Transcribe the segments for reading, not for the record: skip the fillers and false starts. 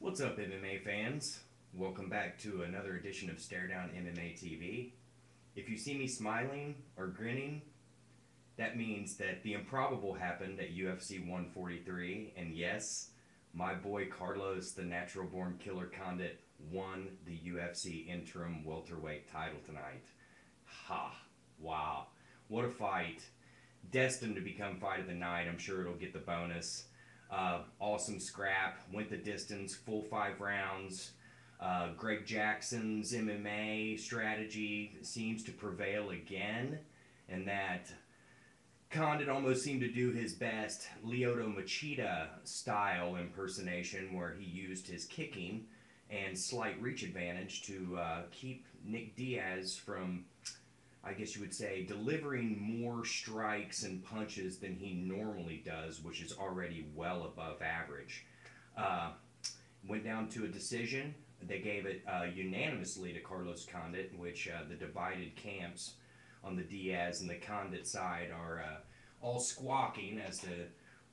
What's up, MMA fans? Welcome back to another edition of StaredownMMA TV. If you see me smiling or grinning, that means that the improbable happened at UFC 143, and yes, my boy Carlos, the natural born killer Condit, won the UFC interim welterweight title tonight. Ha! Wow. What a fight. Destined to become fight of the night. I'm sure it'll get the bonus. Awesome scrap, went the distance, full 5 rounds. Greg Jackson's MMA strategy seems to prevail again, and that Condit almost seemed to do his best Lyoto Machida style impersonation, where he used his kicking and slight reach advantage to keep Nick Diaz from, I guess you would say, delivering more strikes and punches than he normally does, which is already well above average. Went down to a decision. They gave it unanimously to Carlos Condit, which the divided camps on the Diaz and the Condit side are all squawking as to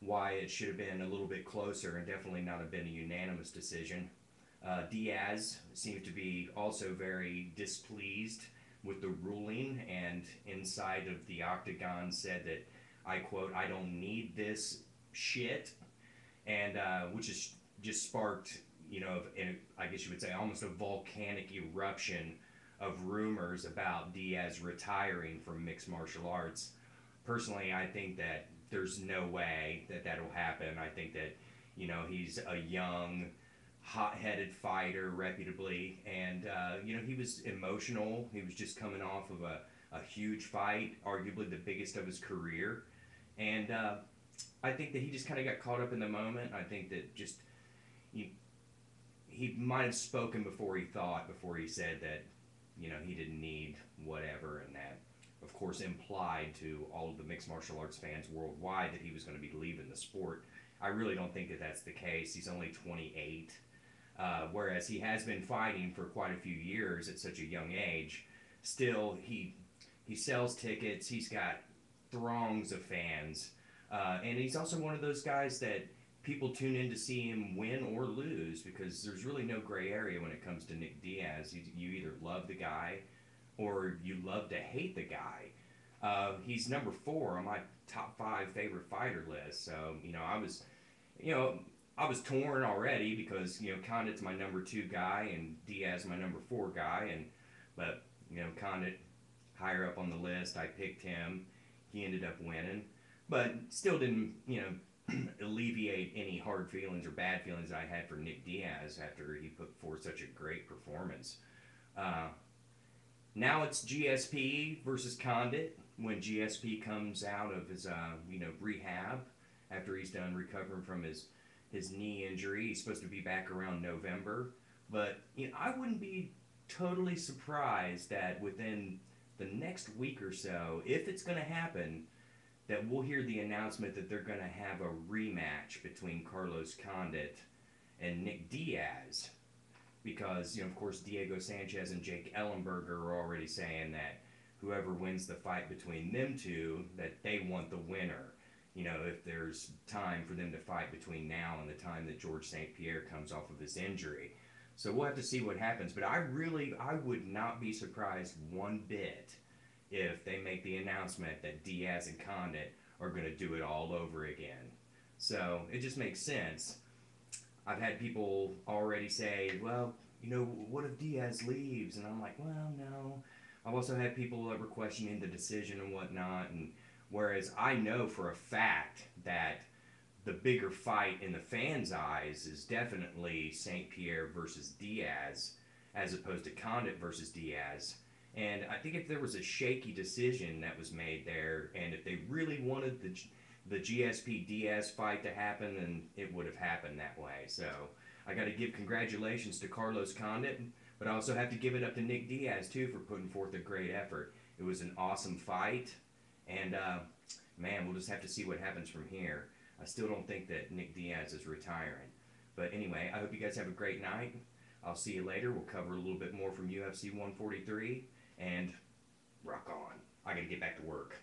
why it should have been a little bit closer and definitely not have been a unanimous decision. Diaz seemed to be also very displeased with the ruling, and inside of the octagon said that, I quote, "I don't need this shit," and which is just sparked, I guess you would say, almost a volcanic eruption of rumors about Diaz retiring from mixed martial arts. Personally, I think that there's no way that that'll happen. I think that, he's a young, hot-headed fighter, reputably, and he was emotional. He was just coming off of a huge fight, arguably the biggest of his career, and I think that he just kind of got caught up in the moment. I think that just he might have spoken before he thought, before he said that he didn't need whatever, and that, of course, implied to all of the mixed martial arts fans worldwide that he was going to be leaving the sport. I really don't think that that's the case. He's only 28. Whereas he has been fighting for quite a few years at such a young age. Still, he sells tickets. He's got throngs of fans, and he's also one of those guys that people tune in to see him win or lose, because there's really no gray area when it comes to Nick Diaz. You either love the guy or you love to hate the guy. He's number 4 on my top 5 favorite fighter list. So I was torn already because Condit's my number 2 guy and Diaz my number 4 guy, but Condit higher up on the list. I picked him. He ended up winning, but still didn't alleviate any hard feelings or bad feelings I had for Nick Diaz after he put forth such a great performance. Now it's GSP versus Condit when GSP comes out of his rehab after he's done recovering from his knee injury. He's supposed to be back around November, but I wouldn't be totally surprised that within the next week or so, if it's going to happen, that we'll hear the announcement that they're going to have a rematch between Carlos Condit and Nick Diaz, because of course Diego Sanchez and Jake Ellenberger are already saying that whoever wins the fight between them two, that they want the winner. If there's time for them to fight between now and the time that George St-Pierre comes off of his injury. So we'll have to see what happens. But I would not be surprised one bit if they make the announcement that Diaz and Condit are going to do it all over again. So it just makes sense. I've had people already say, well, what if Diaz leaves? And I'm like, well, no. I've also had people that were questioning the decision and whatnot, and whereas I know for a fact that the bigger fight in the fans' eyes is definitely St-Pierre versus Diaz as opposed to Condit versus Diaz. And I think if there was a shaky decision that was made there, and if they really wanted the GSP-Diaz fight to happen, then it would have happened that way. So I got to give congratulations to Carlos Condit, but I also have to give it up to Nick Diaz, too, for putting forth a great effort. It was an awesome fight. And, man, we'll just have to see what happens from here. I still don't think that Nick Diaz is retiring. But anyway, I hope you guys have a great night. I'll see you later. We'll cover a little bit more from UFC 143. And rock on. I got to get back to work.